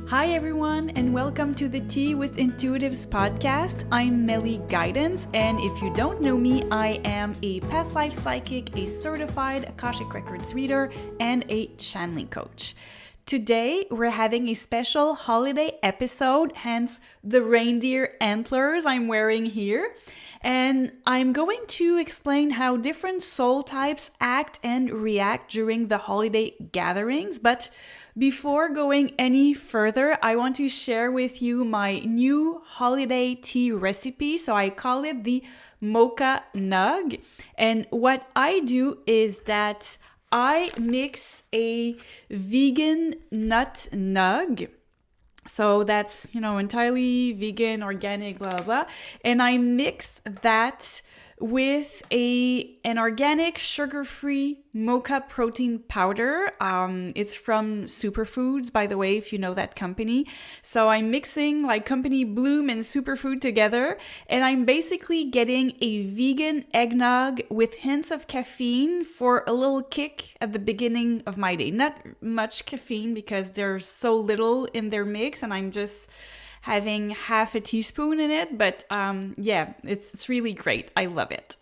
Hi everyone, and welcome to the Tea with Intuitives podcast. I'm Meli Guidance, and if you don't know me, I am a past life psychic, a certified Akashic Records reader, and a channeling coach. Today, we're having a special holiday episode, hence the reindeer antlers I'm wearing here. And I'm going to explain how different soul types act and react during the holiday gatherings. But before going any further, I want to share with you my new holiday tea recipe. So I call it the Mocha Nug. And what I do is that I mix a vegan nut nug. So that's, entirely vegan, organic, blah, blah, blah. And I mix that with an organic sugar-free mocha protein powder. It's from Superfoods, by the way, if you know that company. So I'm mixing like Company Bloom and Superfood together, and I'm basically getting a vegan eggnog with hints of caffeine for a little kick at the beginning of my day. Not much caffeine because there's so little in their mix, and I'm just having half a teaspoon in it, but it's really great. I love it.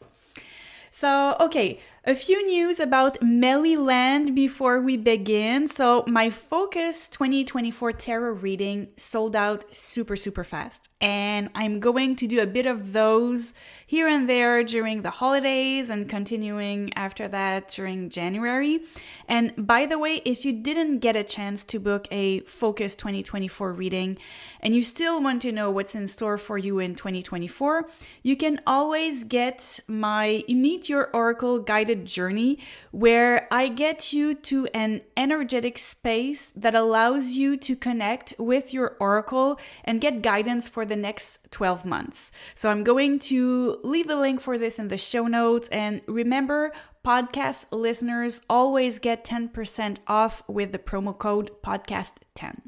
So, okay, a few news about Meli Land before we begin. So, my Focus 2024 tarot reading sold out super fast, and I'm going to do a bit of those here and there during the holidays and continuing after that during January. And by the way, if you didn't get a chance to book a Focus 2024 reading and you still want to know what's in store for you in 2024, you can always get my Meet Your Oracle guided journey, where I get you to an energetic space that allows you to connect with your oracle and get guidance for the next 12 months. So I'm going to leave the link for this in the show notes. And remember, podcast listeners always get 10% off with the promo code podcast10.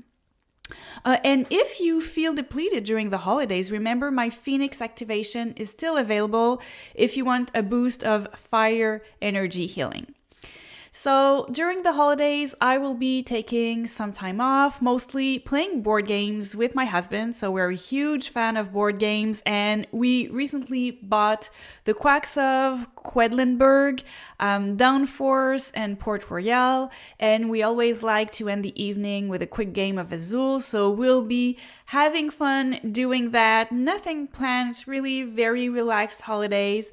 And if you feel depleted during the holidays, remember my Phoenix activation is still available if you want a boost of fire energy healing. So during the holidays, I will be taking some time off, mostly playing board games with my husband. So we're a huge fan of board games, and we recently bought the Quacks of Quedlinburg, Downforce, and Port Royal. And we always like to end the evening with a quick game of Azul. So we'll be having fun doing that. Nothing planned, it's really very relaxed holidays.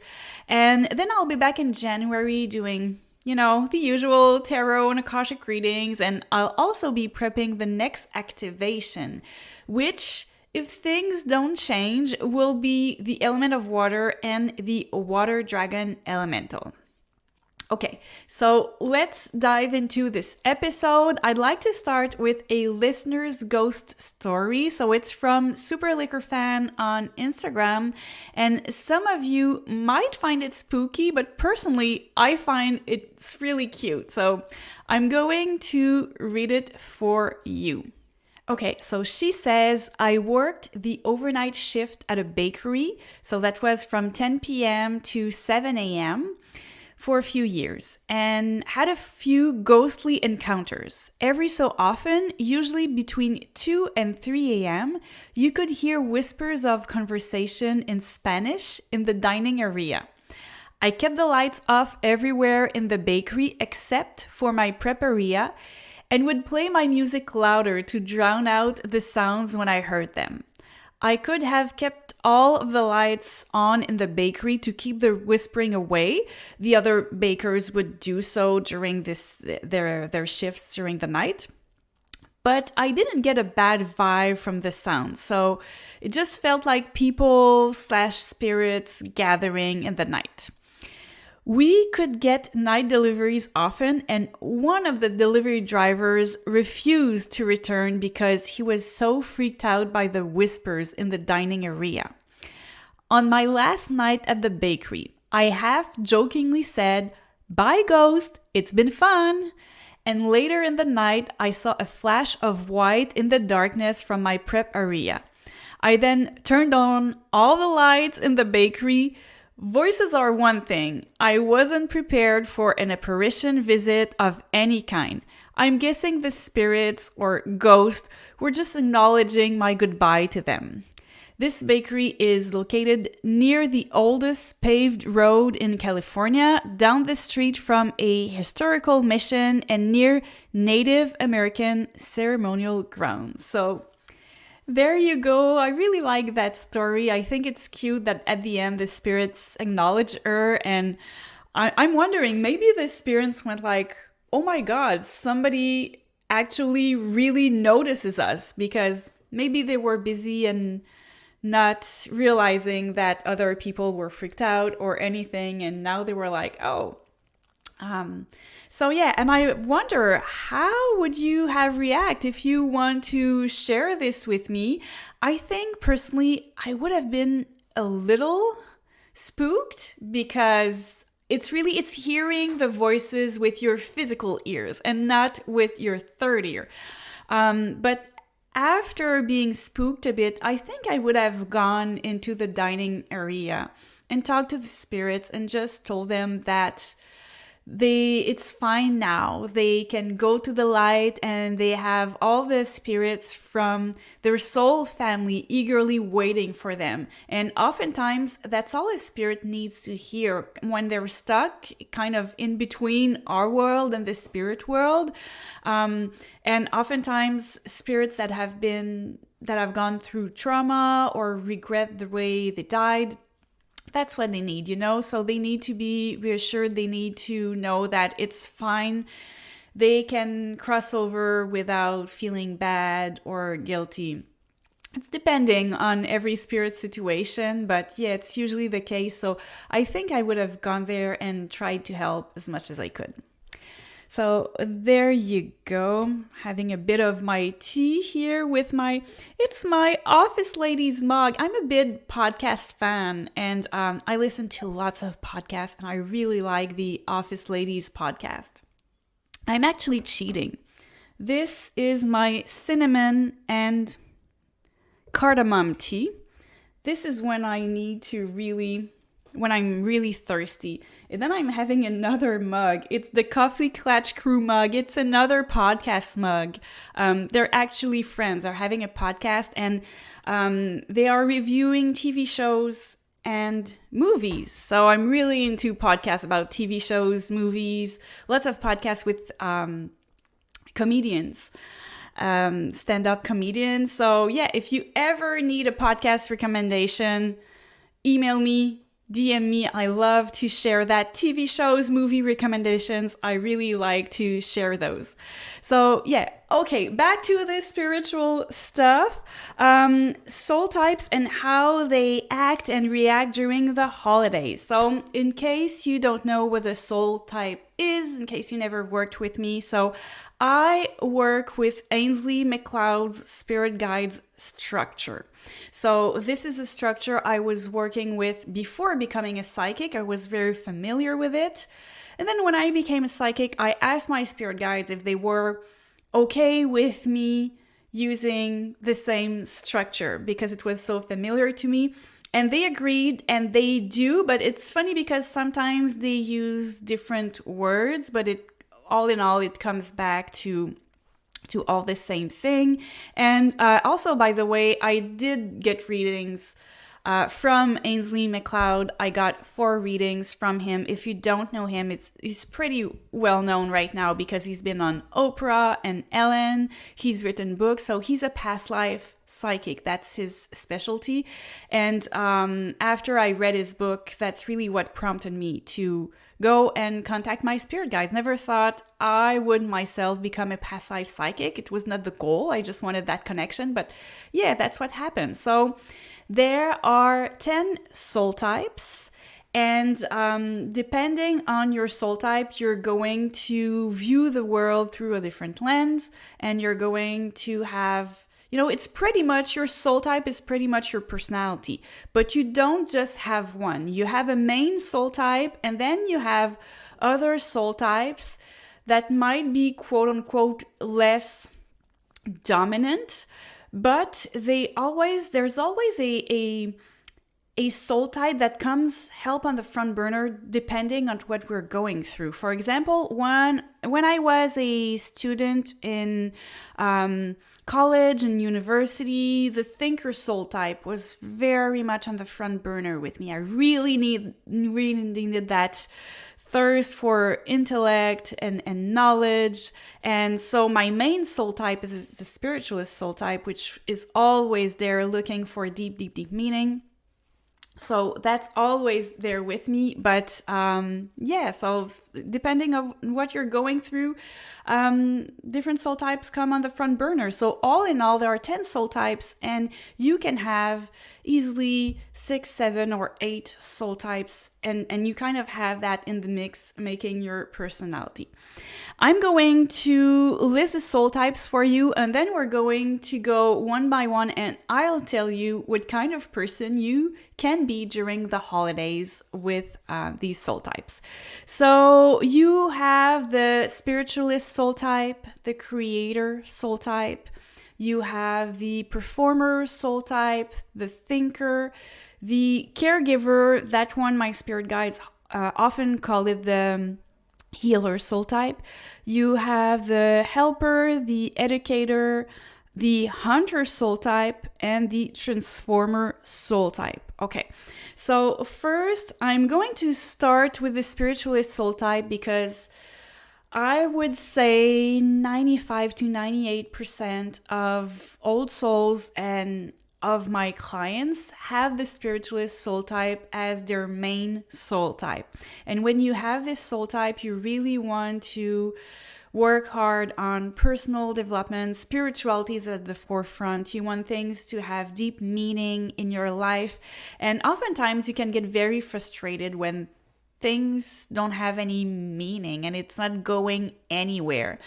And then I'll be back in January doing the usual tarot and Akashic readings, and I'll also be prepping the next activation, which, if things don't change, will be the element of water and the water dragon elemental. Okay, so let's dive into this episode. I'd like to start with a listener's ghost story. So it's from Super Liquor Fan on Instagram. And some of you might find it spooky, but personally, I find it's really cute. So I'm going to read it for you. Okay, so she says, I worked the overnight shift at a bakery. So that was from 10 p.m. to 7 a.m. for a few years, and had a few ghostly encounters. Every so often, usually between 2 and 3 a.m., you could hear whispers of conversation in Spanish in the dining area. I kept the lights off everywhere in the bakery except for my prep area, and would play my music louder to drown out the sounds when I heard them. I could have kept all of the lights on in the bakery to keep the whispering away. The other bakers would do so during their shifts during the night. But I didn't get a bad vibe from the sound, so it just felt like people/spirits gathering in the night. We could get night deliveries often, and one of the delivery drivers refused to return because he was so freaked out by the whispers in the dining area. On my last night at the bakery, I half jokingly said, "Bye, ghost, it's been fun." And later in the night, I saw a flash of white in the darkness from my prep area. I then turned on all the lights in the bakery, Voices are one thing. I wasn't prepared for an apparition visit of any kind. I'm guessing the spirits or ghosts were just acknowledging my goodbye to them. This bakery is located near the oldest paved road in California, down the street from a historical mission and near Native American ceremonial grounds. So there you go. I really like that story. I think it's cute that at the end the spirits acknowledge her, and I'm wondering, maybe the spirits went like, oh my god, somebody actually really notices us, because maybe they were busy and not realizing that other people were freaked out or anything, and now they were like, oh. So yeah, and I wonder, how would you have react if you want to share this with me? I think personally I would have been a little spooked, because it's hearing the voices with your physical ears and not with your third ear. But after being spooked a bit, I think I would have gone into the dining area and talked to the spirits and just told them that it's fine now. They can go to the light, and they have all the spirits from their soul family eagerly waiting for them. And oftentimes that's all a spirit needs to hear when they're stuck kind of in between our world and the spirit world. And oftentimes spirits that have gone through trauma or regret the way they died, that's what they need, so they need to be reassured. They need to know that it's fine. They can cross over without feeling bad or guilty. It's depending on every spirit situation, but yeah, it's usually the case. So I think I would have gone there and tried to help as much as I could. So there you go, having a bit of my tea here with it's my Office Ladies mug. I'm a big podcast fan, and I listen to lots of podcasts, and I really like the Office Ladies podcast. I'm actually cheating. This is my cinnamon and cardamom tea. This is when I'm really thirsty. And then I'm having another mug. It's the Coffee Klatch Crew mug. It's another podcast mug. They're actually friends. They're having a podcast, and they are reviewing TV shows and movies. So I'm really into podcasts about TV shows, movies, lots of podcasts with comedians, stand-up comedians. So yeah, if you ever need a podcast recommendation, email me, DM me. I love to share that. TV shows, movie recommendations. I really like to share those. So yeah, okay, back to the spiritual stuff. Soul types and how they act and react during the holidays. So in case you don't know what a soul type is, in case you never worked with me, so I work with Ainslie MacLeod's Spirit Guides structure. So this is a structure I was working with before becoming a psychic. I was very familiar with it. And then when I became a psychic, I asked my spirit guides if they were okay with me using the same structure, because it was so familiar to me. And they agreed, and they do, but it's funny because sometimes they use different words, but all in all, it comes back to all the same thing. And also, by the way, I did get readings from Ainslie MacLeod. I got 4 readings from him. If you don't know him, he's pretty well known right now because he's been on Oprah and Ellen. He's written books, so he's a past life psychic. That's his specialty. And after I read his book, that's really what prompted me to go and contact my spirit guides. Never thought I would myself become a past life psychic. It was not the goal. I just wanted that connection. But yeah, that's what happened. So there are 10 soul types. And depending on your soul type, you're going to view the world through a different lens. And you're going to have, it's pretty much, your soul type is pretty much your personality. But you don't just have one. You have a main soul type, and then you have other soul types that might be quote unquote less dominant, but there's always a a soul type that comes help on the front burner depending on what we're going through. For example, when I was a student in college and university, the thinker soul type was very much on the front burner with me. I really needed that thirst for intellect and knowledge. And so my main soul type is the spiritualist soul type, which is always there looking for deep meaning. So that's always there with me. But so depending on what you're going through, different soul types come on the front burner. So all in all, there are 10 soul types, and you can have easily 6, 7, or 8 soul types, and you kind of have that in the mix, making your personality. I'm going to list the soul types for you, and then we're going to go one by one, and I'll tell you what kind of person you can be during the holidays with these soul types. So you have the spiritualist soul type, the creator soul type, you have the performer soul type, the thinker, the caregiver. That one, my spirit guides often call it the healer soul type. You have the helper, the educator, the hunter soul type, and the transformer soul type. Okay, so first I'm going to start with the spiritualist soul type, because I would say 95 to 98% of old souls and of my clients have the spiritualist soul type as their main soul type. And when you have this soul type, you really want to work hard on personal development. Spirituality is at the forefront. You want things to have deep meaning in your life. And oftentimes you can get very frustrated when things don't have any meaning and it's not going anywhere.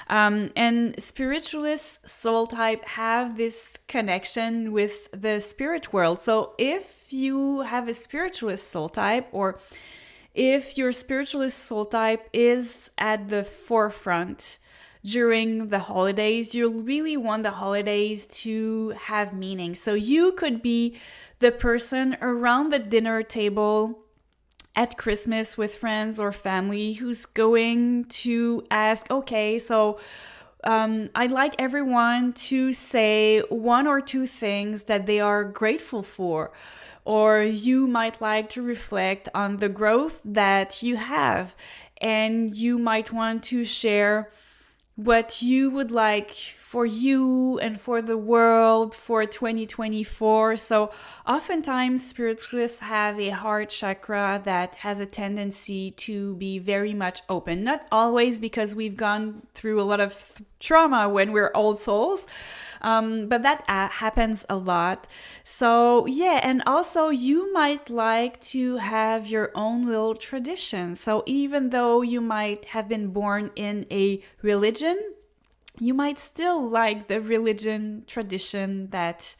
And spiritualist soul type have this connection with the spirit world. So if you have a spiritualist soul type, or if your spiritualist soul type is at the forefront during the holidays, you'll really want the holidays to have meaning. So you could be the person around the dinner table at Christmas with friends or family who's going to ask, okay, so I'd like everyone to say 1 or 2 things that they are grateful for. Or you might like to reflect on the growth that you have, and you might want to share what you would like for you and for the world for 2024. So oftentimes spiritualists have a heart chakra that has a tendency to be very much open. Not always, because we've gone through a lot of trauma when we're old souls, but that happens a lot. So yeah, and also you might like to have your own little tradition. So even though you might have been born in a religion, you might still like the religion tradition that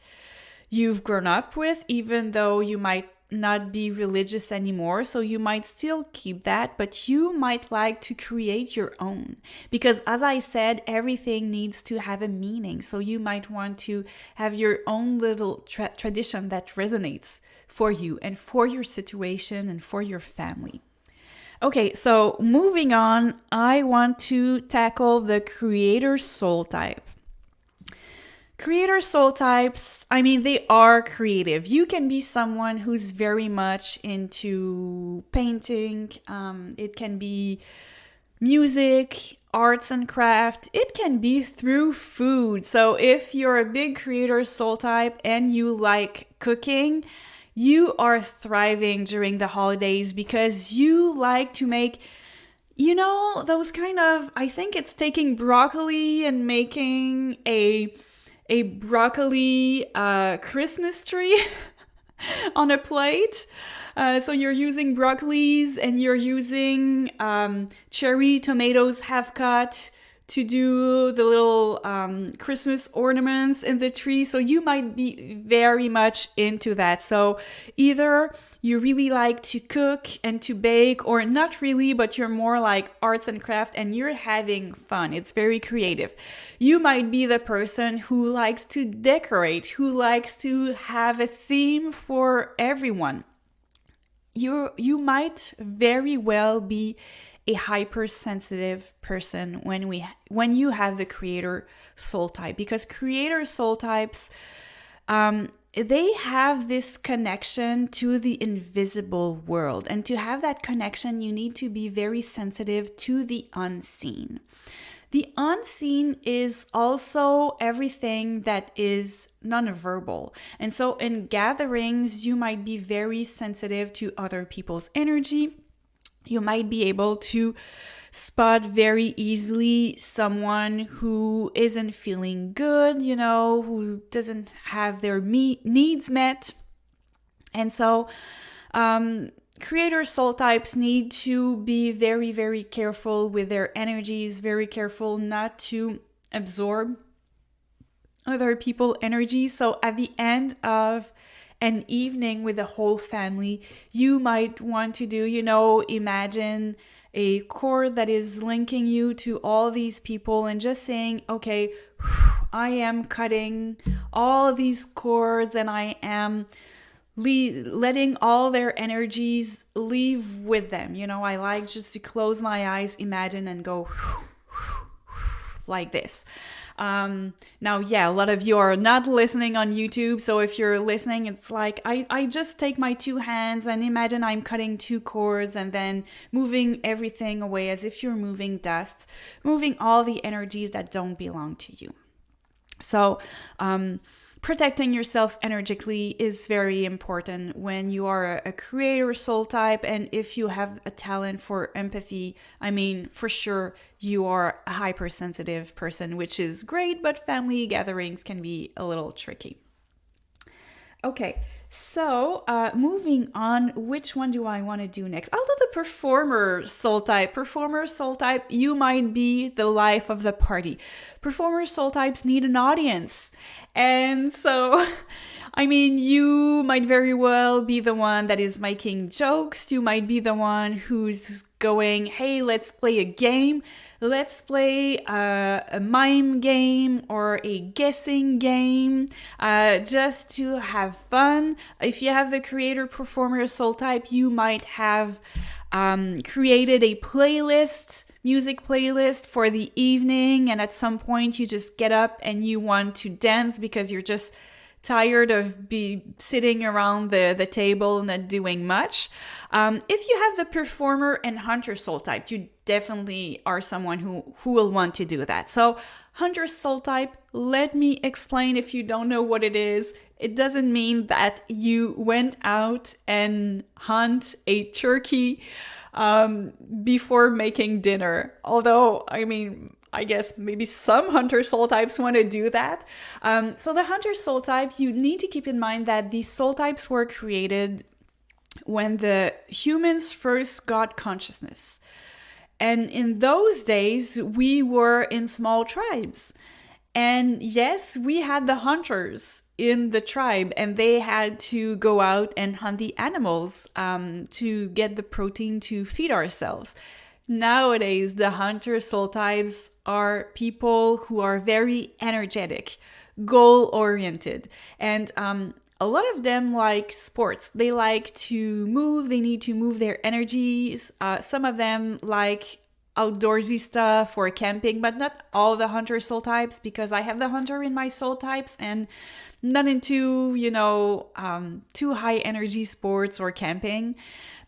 you've grown up with, even though you might not be religious anymore. So you might still keep that, but you might like to create your own. Because as I said, everything needs to have a meaning. So you might want to have your own little tradition that resonates for you and for your situation and for your family. Okay, so moving on, I want to tackle the creator soul type. Creator soul types, I mean, they are creative. You can be someone who's very much into painting. It can be music, arts and craft. It can be through food. So if you're a big creator soul type and you like cooking, you are thriving during the holidays because you like to make, those kind of, I think it's taking broccoli and making a broccoli Christmas tree on a plate. So you're using broccolis and you're using cherry tomatoes half cut to do the little Christmas ornaments in the tree. So you might be very much into that. So either you really like to cook and to bake, or not really, but you're more like arts and craft and you're having fun. It's very creative. You might be the person who likes to decorate, who likes to have a theme for everyone. You might very well be a hypersensitive person when you have the creator soul type, because creator soul types, they have this connection to the invisible world, and to have that connection you need to be very sensitive to the unseen. The unseen is also everything that is nonverbal. And so in gatherings, you might be very sensitive to other people's energy. You might be able to spot very easily someone who isn't feeling good, who doesn't have their needs met. And so creator soul types need to be very, very careful with their energies, very careful not to absorb other people's energy. So at the end of an evening with the whole family, you might want to do, imagine a cord that is linking you to all these people and just saying, okay, I am cutting all these cords and I am letting all their energies leave with them. I like just to close my eyes, imagine, and go like this. Now, yeah, a lot of you are not listening on YouTube. So if you're listening, it's like, I just take my two hands and imagine I'm cutting two cords and then moving everything away as if you're moving dust, moving all the energies that don't belong to you. So, protecting yourself energetically is very important when you are a creator soul type. And if you have a talent for empathy, for sure you are a hypersensitive person, which is great, but family gatherings can be a little tricky. Okay, so moving on, which one do I want to do next? I'll do the performer soul type. Performer soul type, you might be the life of the party. Performer soul types need an audience. And so, you might very well be the one that is making jokes. You might be the one who's going, hey, let's play a game. Let's play a mime game or a guessing game, just to have fun. If you have the creator performer soul type, you might have created a music playlist for the evening, and at some point you just get up and you want to dance because you're just tired of sitting around the table and not doing much. If you have the performer and hunter soul type, you definitely are someone who will want to do that. So hunter soul type, let me explain if you don't know what it is. It doesn't mean that you went out and hunt a turkey before making dinner. Although, I guess maybe some hunter soul types want to do that. So the hunter soul type, you need to keep in mind that these soul types were created when the humans first got consciousness. And in those days, we were in small tribes. And yes, we had the hunters in the tribe, and they had to go out and hunt the animals to get the protein to feed ourselves. Nowadays, the hunter soul types are people who are very energetic, goal-oriented, and a lot of them like sports. They like to move, they need to move their energies. Some of them like outdoorsy stuff or camping, but not all the hunter soul types, because I have the hunter in my soul types and not into, too high energy sports or camping.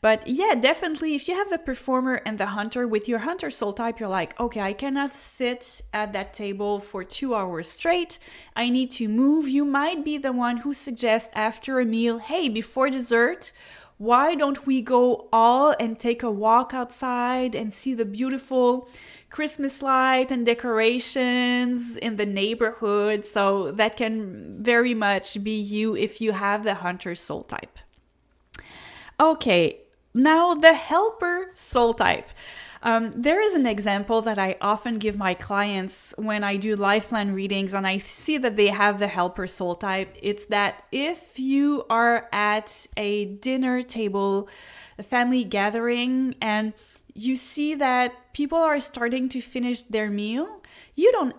But yeah, definitely, if you have the performer and the hunter, with your hunter soul type, you're like, okay, I cannot sit at that table for 2 hours straight. I need to move. You might be the one who suggests after a meal, hey, before dessert, why don't we go all and take a walk outside and see the beautiful Christmas light and decorations in the neighborhood? So that can very much be you if you have the hunter soul type. Okay, now the helper soul type. There is an example that I often give my clients when I do life plan readings and I see that they have the helper soul type. It's that if you are at a dinner table, a family gathering, and you see that people are starting to finish their meal, you don't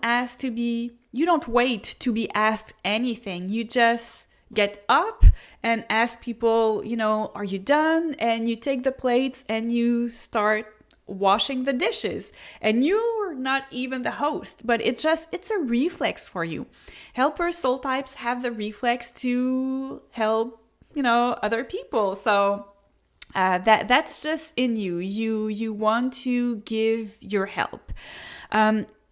wait to be asked anything. You just get up and ask people, are you done? And you take the plates and you start washing the dishes, and you're not even the host, but it's a reflex for you. Helper soul types have the reflex to help, other people. So that's just in you. You want to give your help.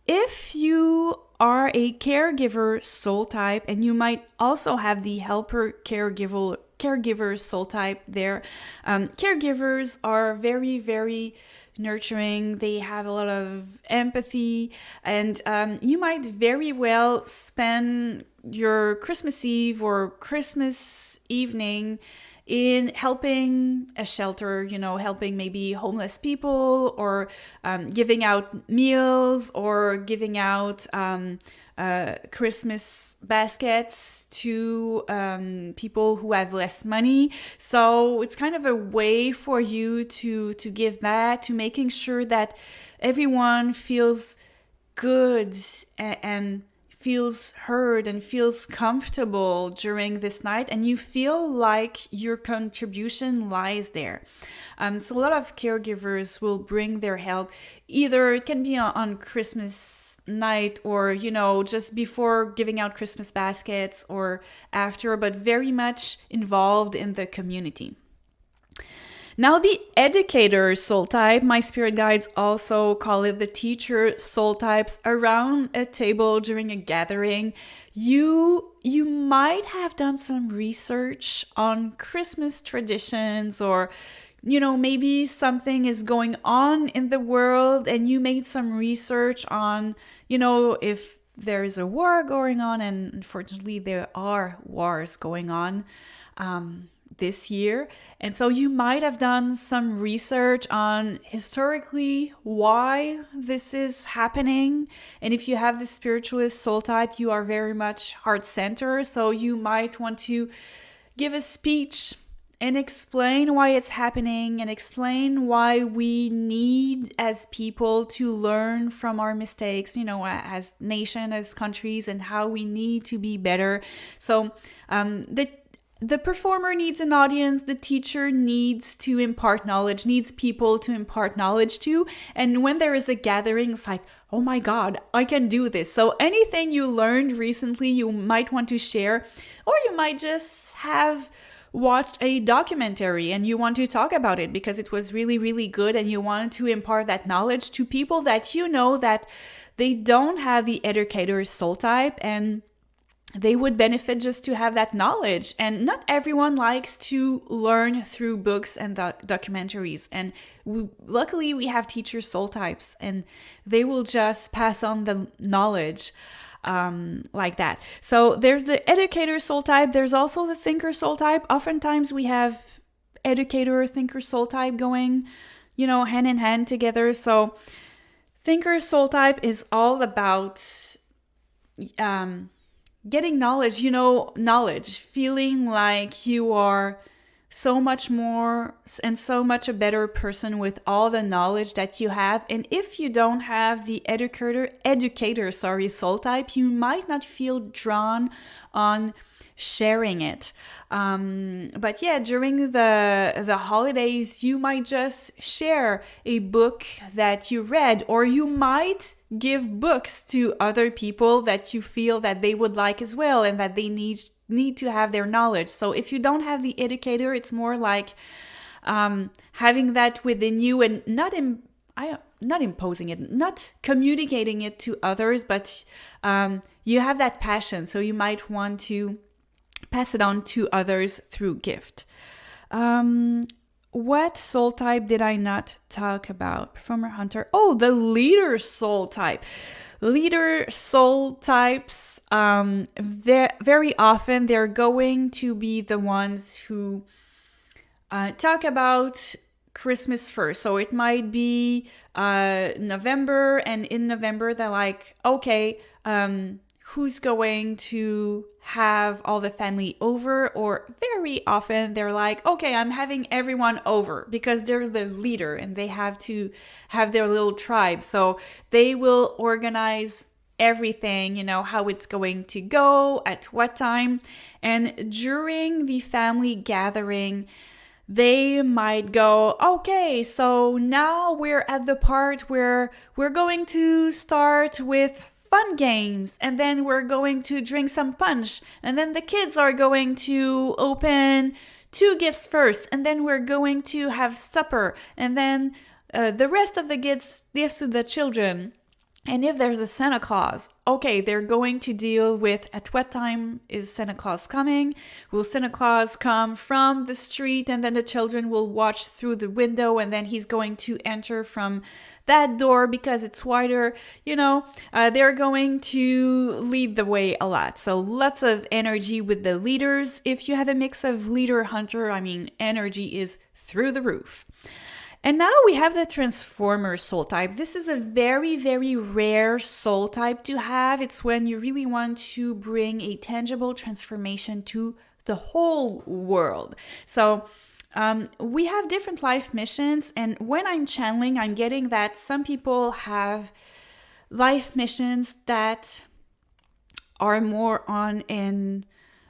If you are a caregiver soul type, and you might also have the helper caregiver soul type there. Caregivers are very, very nurturing. They have a lot of empathy, and you might very well spend your Christmas Eve or Christmas evening in helping a shelter, helping maybe homeless people, or giving out meals, or giving out Christmas baskets to people who have less money. So it's kind of a way for you to give back, to making sure that everyone feels good and feels heard and feels comfortable during this night, and you feel like your contribution lies there. So a lot of caregivers will bring their help. Either it can be on Christmas night, or just before giving out Christmas baskets, or after, but very much involved in the community. Now, the educator soul type, my spirit guides also call it the teacher soul types. Around a table during a gathering, you might have done some research on Christmas traditions, or maybe something is going on in the world and you made some research on, if there is a war going on, and unfortunately there are wars going on this year. And so you might have done some research on historically why this is happening. And if you have the spiritualist soul type, you are very much heart-centered. So you might want to give a speech and explain why it's happening, and explain why we need as people to learn from our mistakes, as nation, as countries, and how we need to be better. So the performer needs an audience, the teacher needs to impart knowledge, needs people to impart knowledge to. And when there is a gathering, it's like, oh my God, I can do this. So anything you learned recently, you might want to share, or you might just have watched a documentary and you want to talk about it because it was really, really good, and you want to impart that knowledge to people that that they don't have the educator soul type, and they would benefit just to have that knowledge. And not everyone likes to learn through books and documentaries. And luckily we have teacher soul types, and they will just pass on the knowledge like that. So there's the educator soul type. There's also the thinker soul type. Oftentimes we have educator, thinker soul type going, hand in hand together. So thinker soul type is all about getting knowledge, feeling like you are so much more and so much a better person with all the knowledge that you have. And if you don't have the educator soul type, you might not feel drawn on sharing it. But yeah, during the holidays, you might just share a book that you read, or you might give books to other people that you feel that they would like as well, and that they need to have their knowledge. So if you don't have the educator, it's more like having that within you, and not imposing it, not communicating it to others, but you have that passion. So you might want to pass it on to others through gift. What soul type did I not talk about? Performer, hunter. Oh, the leader soul type. Leader soul types, very often they're going to be the ones who talk about Christmas first. So it might be November, and in November they're like, okay, who's going to have all the family over? Or very often they're like, okay, I'm having everyone over, because they're the leader and they have to have their little tribe. So they will organize everything, how it's going to go, at what time. And during the family gathering, they might go, okay, so now we're at the part where we're going to start with fun games, and then we're going to drink some punch, and then the kids are going to open 2 gifts first, and then we're going to have supper, and then the rest of the gifts to the children. And if there's a Santa Claus, okay, they're going to deal with at what time is Santa Claus coming? Will Santa Claus come from the street, and then the children will watch through the window, and then he's going to enter from that door because it's wider? They're going to lead the way a lot. So lots of energy with the leaders. If you have a mix of leader hunter, energy is through the roof. And now we have the transformer soul type. This is a very, very rare soul type to have. It's when you really want to bring a tangible transformation to the whole world. So we have different life missions. And when I'm channeling, I'm getting that some people have life missions that are more on an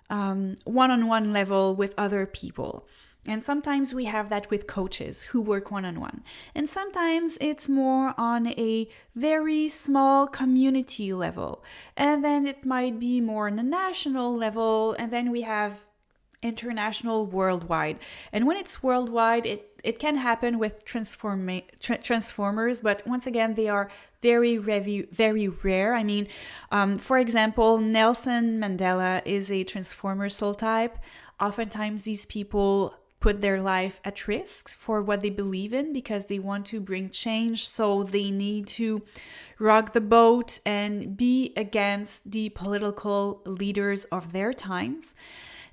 one-on-one level with other people. And sometimes we have that with coaches who work one-on-one. And sometimes it's more on a very small community level. And then it might be more on a national level. And then we have international, worldwide. And when it's worldwide, it can happen with transformers. But once again, they are very, very, very rare. For example, Nelson Mandela is a transformer soul type. Oftentimes these people put their life at risk for what they believe in because they want to bring change. So they need to rock the boat and be against the political leaders of their times.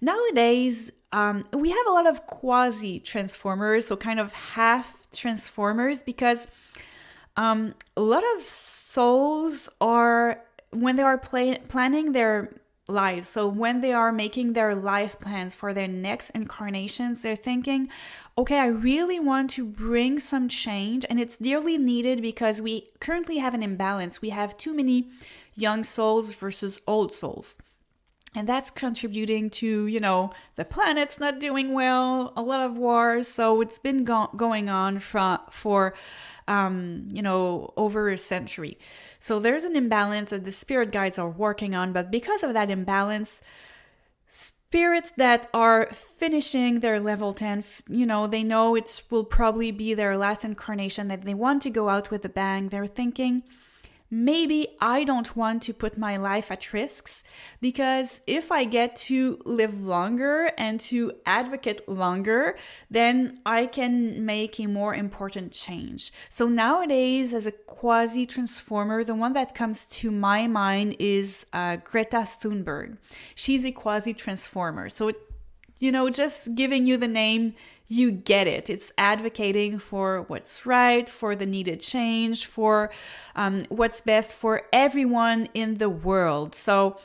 Nowadays, we have a lot of quasi-transformers, so kind of half transformers, because a lot of souls are, when they are planning their lives, so when they are making their life plans for their next incarnations, they're thinking, okay, I really want to bring some change, and it's dearly needed because we currently have an imbalance. We have too many young souls versus old souls. And that's contributing to, the planet's not doing well, a lot of wars. So it's been going on for over a century. So there's an imbalance that the spirit guides are working on. But because of that imbalance, spirits that are finishing their level 10, they know it will probably be their last incarnation, that they want to go out with a bang. They're thinking, maybe I don't want to put my life at risks, because if I get to live longer and to advocate longer, then I can make a more important change. So nowadays, as a quasi-transformer, the one that comes to my mind is Greta Thunberg. She's a quasi-transformer. So, just giving you the name, you get it. It's advocating for what's right, for the needed change, for what's best for everyone in the world. So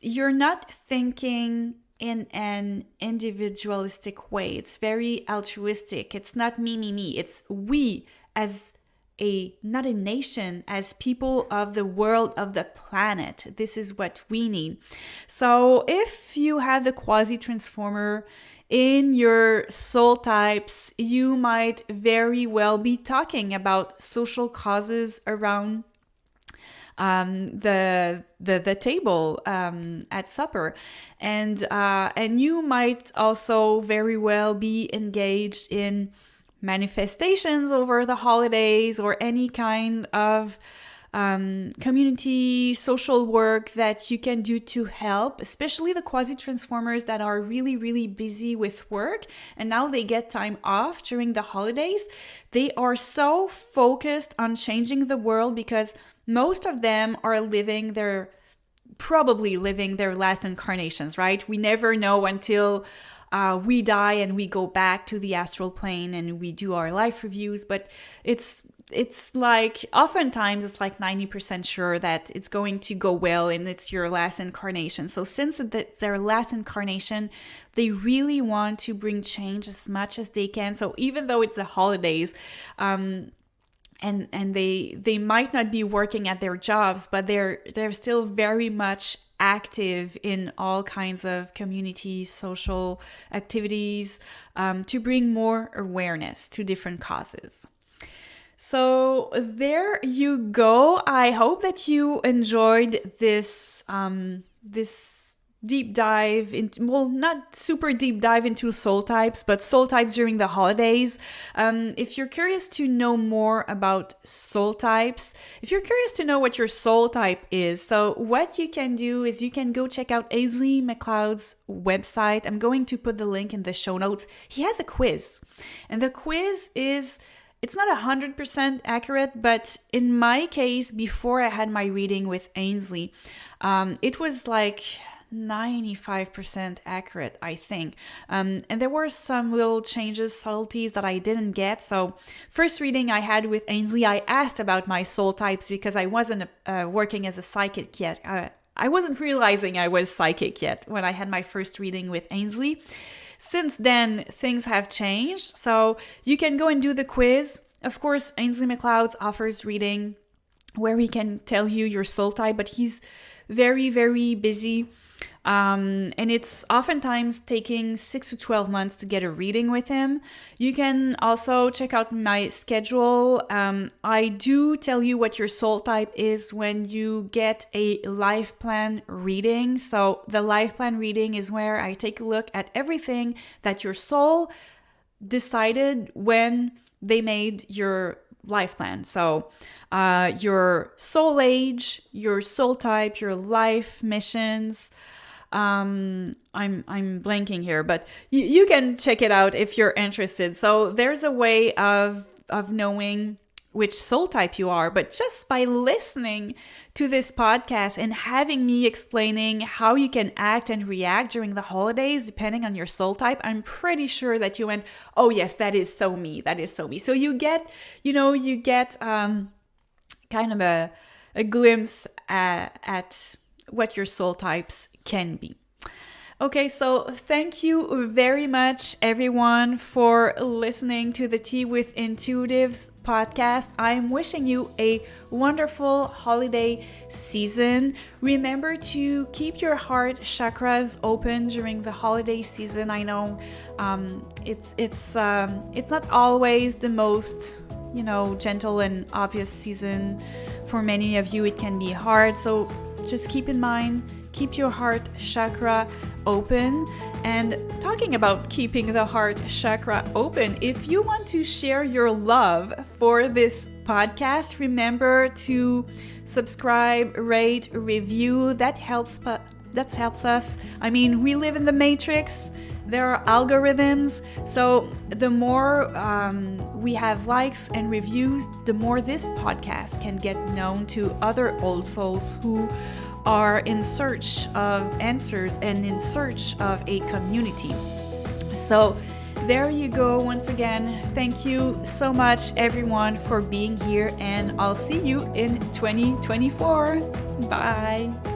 you're not thinking in an individualistic way. It's very altruistic. It's not me. It's we as not a nation, as people of the world, of the planet. This is what we need. So if you have the quasi-transformer in your soul types, you might very well be talking about social causes around the table at supper, and you might also very well be engaged in manifestations over the holidays, or any kind of community social work that you can do to help, especially the quasi-transformers that are really, really busy with work and now they get time off during the holidays. They are so focused on changing the world because most of them are probably living their last incarnations, right? We never know until we die and we go back to the astral plane and we do our life reviews, but it's like oftentimes it's like 90% sure that it's going to go well and it's your last incarnation. So since it's their last incarnation, they really want to bring change as much as they can. So even though it's the holidays, and they might not be working at their jobs, but they're still very much active in all kinds of community social activities, to bring more awareness to different causes. So there you go. I hope that you enjoyed this deep dive into, well, not super deep dive into soul types, but soul types during the holidays. If you're curious to know more about soul types, if you're curious to know what your soul type is, so what you can do is you can go check out Ainslie MacLeod's website. I'm going to put the link in the show notes. He has a quiz, and the quiz is, it's not 100% accurate, but in my case, before I had my reading with Ainslie, it was like 95% accurate, I think. And there were some little changes, subtleties that I didn't get. So first reading I had with Ainslie, I asked about my soul types because I wasn't working as a psychic yet. I wasn't realizing I was psychic yet when I had my first reading with Ainslie. Since then, things have changed, so you can go and do the quiz. Of course, Ainslie MacLeod offers reading where he can tell you your soul type, but he's very, very busy. And it's oftentimes taking 6 to 12 months to get a reading with him. You can also check out my schedule. I do tell you what your soul type is when you get a life plan reading. So the life plan reading is where I take a look at everything that your soul decided when they made your life plan. So your soul age, your soul type, your life missions. I'm blanking here, but you can check it out if you're interested. So there's a way of knowing which soul type you are, but just by listening to this podcast and having me explaining how you can act and react during the holidays depending on your soul type, I'm pretty sure that you went, oh yes, that is so me, that is so me. So you get kind of a glimpse at what your soul types can be. Okay, so thank you very much, everyone, for listening to the Tea with Intuitives podcast. I'm wishing you a wonderful holiday season. Remember to keep your heart chakras open during the holiday season. I know it's not always the most gentle and obvious season. For many of you, it can be hard. So just keep in mind, keep your heart chakra open. And talking about keeping the heart chakra open, if you want to share your love for this podcast, remember to subscribe, rate, review. That helps us. I mean, we live in the matrix. There are algorithms, so the more we have likes and reviews, the more this podcast can get known to other old souls who are in search of answers and in search of a community. So there you go. Once again, thank you so much, everyone, for being here, and I'll see you in 2024. Bye.